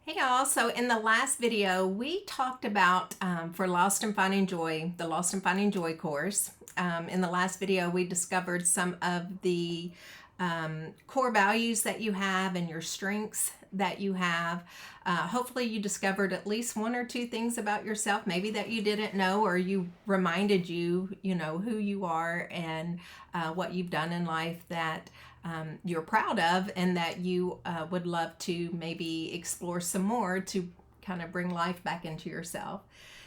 Hey y'all, so in the last video we talked about for Lost and Finding Joy, the Lost and Finding Joy course. In the last video we discovered some of the core values that you have and your strengths that you have. Hopefully you discovered at least one or two things about yourself, maybe that you didn't know, or you reminded you know, who you are and what you've done in life that you're proud of and that you would love to maybe explore some more to kind of bring life back into yourself.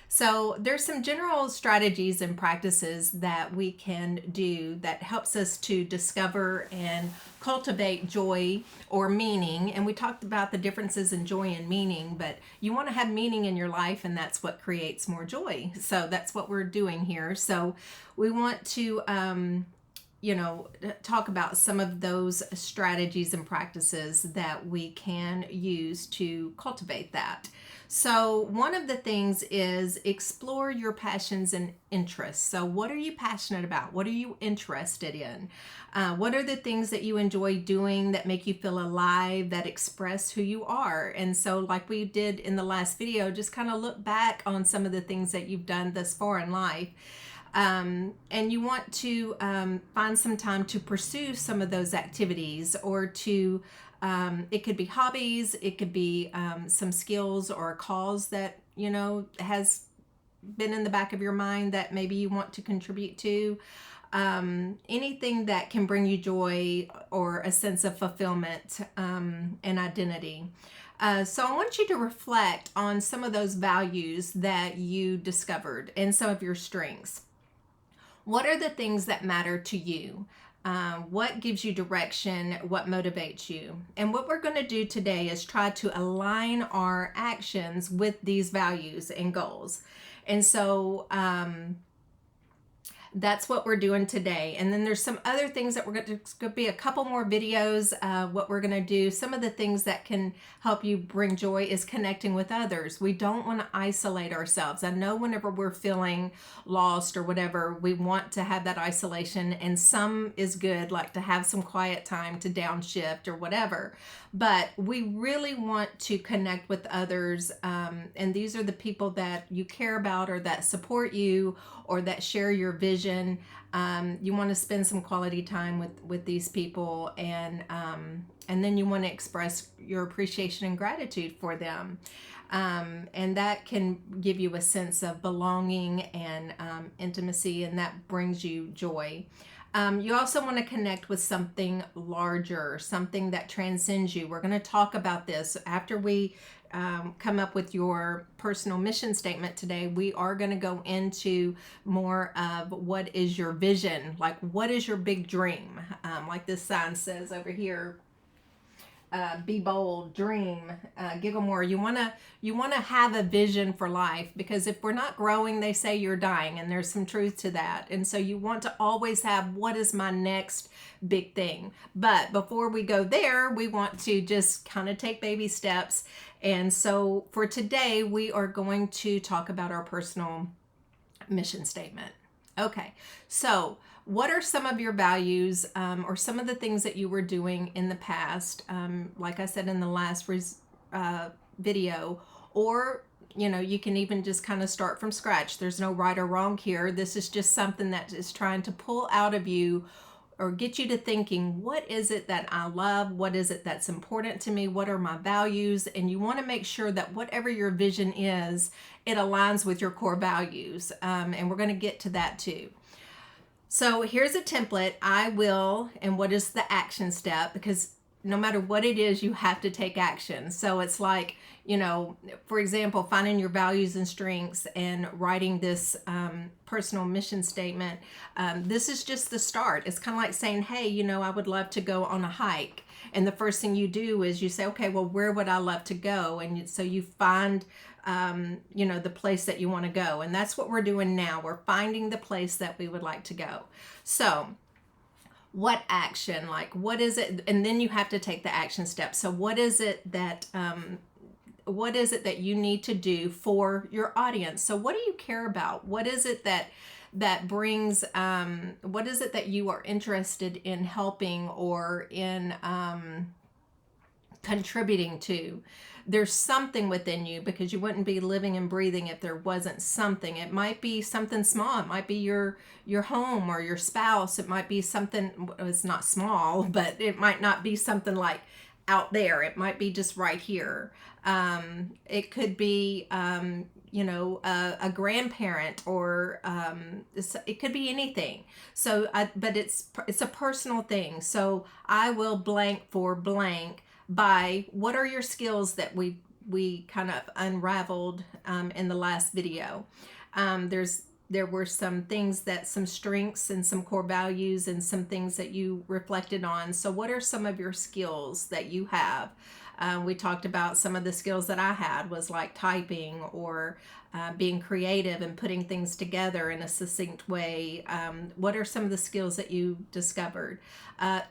So there's some general strategies and practices that we can do that helps us to discover and cultivate joy or meaning. And we talked about the differences in joy and meaning, but you want to have meaning in your life, and that's what creates more joy. So that's what we're doing here. So we want to talk about some of those strategies and practices that we can use to cultivate that. So, one of the things is explore your passions and interests. So, what are you passionate about? What are you interested in? What are the things that you enjoy doing that make you feel alive, that express who you are? And so, like we did in the last video, just kind of look back on some of the things that you've done thus far in life. And you want to find some time to pursue some of those activities, or to it could be hobbies, it could be some skills or a cause that has been in the back of your mind that maybe you want to contribute to. Anything that can bring you joy or a sense of fulfillment and identity. So I want you to reflect on some of those values that you discovered and some of your strengths. What are the things that matter to you? What gives you direction? What motivates you? And what we're going to do today is try to align our actions with these values and goals. And so that's what we're doing today. And then there's some other things that we're going to, it's going to be a couple more videos. What we're going to do, some of the things that can help you bring joy is connecting with others. We don't want to isolate ourselves. I know whenever we're feeling lost or whatever, we want to have that isolation, and some is good, like to have some quiet time to downshift or whatever. But we really want to connect with others. And these are the people that you care about, or that support you, or that share your vision. You want to spend some quality time with these people, and then you want to express your appreciation and gratitude for them. And that can give you a sense of belonging and intimacy, and that brings you joy. You also want to connect with something larger, something that transcends you. We're going to talk about this after we come up with your personal mission statement today. We are going to go into more of what is your vision, like what is your big dream, like this sign says over here. Be bold, dream, giggle more. You want to have a vision for life, because if we're not growing, they say you're dying, and there's some truth to that. And so you want to always have, what is my next big thing? But before we go there, we want to just kind of take baby steps. And so for today, we are going to talk about our personal mission statement. Okay, so what are some of your values, or some of the things that you were doing in the past? Like I said in the last video, or you can even just kind of start from scratch. There's no right or wrong here. This is just something that is trying to pull out of you or get you to thinking, what is it that I love? What is it that's important to me? What are my values? And you want to make sure that whatever your vision is, it aligns with your core values. And we're going to get to that too. So here's a template. And what is the action step? Because no matter what it is, you have to take action. So it's like, for example, finding your values and strengths and writing this personal mission statement. This is just the start. It's kind of like saying, hey, I would love to go on a hike. And the first thing you do is you say, okay, well, where would I love to go? And so you find the place that you want to go. And that's what we're doing now. We're finding the place that we would like to go. So what action, like what is it? And then you have to take the action step. So what is it that you need to do for your audience? So what do you care about? What is it that brings, what is it that you are interested in helping or in contributing to. There's something within you, because you wouldn't be living and breathing if there wasn't something. It might be something small. It might be your home or your spouse. It might be something, it's not small, but it might not be something like out there. It might be just right here. It could be a grandparent, or it could be anything. So but it's a personal thing. So I will blank for blank by what are your skills that we kind of unraveled in the last video. There were some things, some strengths and some core values and some things that you reflected on. So what are some of your skills that you have? We talked about some of the skills that I had was like typing, or being creative and putting things together in a succinct way. What are some of the skills that you discovered?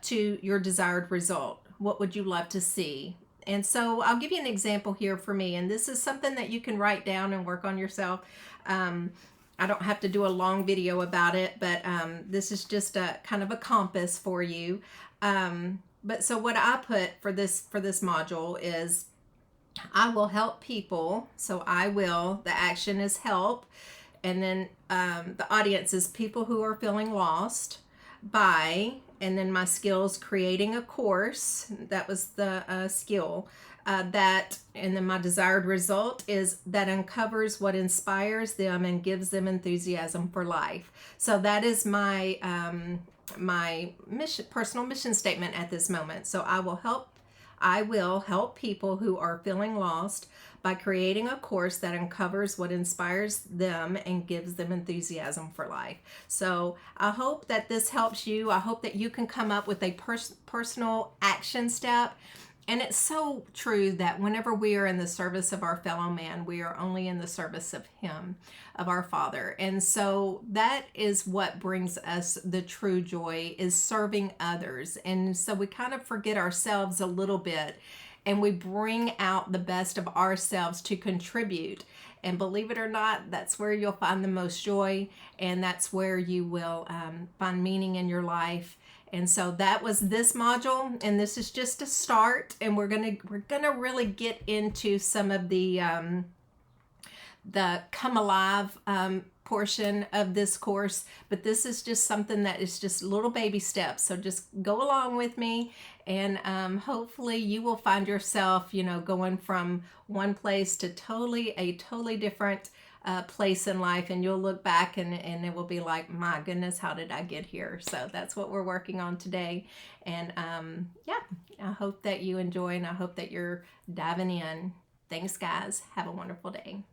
To your desired result. What would you love to see? And so I'll give you an example here for me. And this is something that you can write down and work on yourself. I don't have to do a long video about it, but this is just a kind of a compass for you. But so what I put for this module is I will help people. So the action is help. And then the audience is people who are feeling lost by, and then my skills, creating a course. That was the skill. And then my desired result is that uncovers what inspires them and gives them enthusiasm for life. So that is my my personal mission statement at this moment. So I will help people who are feeling lost by creating a course that uncovers what inspires them and gives them enthusiasm for life. So I hope that this helps you. I hope that you can come up with a personal action step. And it's so true that whenever we are in the service of our fellow man, we are only in the service of Him, of our Father. And so that is what brings us the true joy, is serving others. And so we kind of forget ourselves a little bit, and we bring out the best of ourselves to contribute. And believe it or not, that's where you'll find the most joy, and that's where you will find meaning in your life. And so that was this module, and this is just a start, and we're gonna really get into some of the come alive portion of this course. But this is just something that is just little baby steps. So just go along with me, and hopefully you will find yourself, going from one place to a totally different place in life, and you'll look back and it will be like, my goodness, how did I get here? So that's what we're working on today. And I hope that you enjoy, and I hope that you're diving in. Thanks, guys. Have a wonderful day.